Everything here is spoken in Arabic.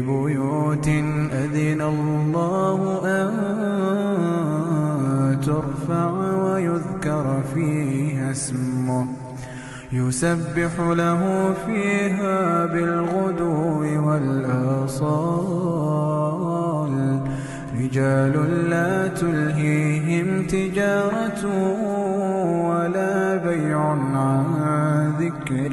بيوت أذن الله أن ترفع ويذكر فيها اسمه يسبح له فيها بالغدو والآصال رجال لا تلهيهم تجارة ولا بيع عن ذكر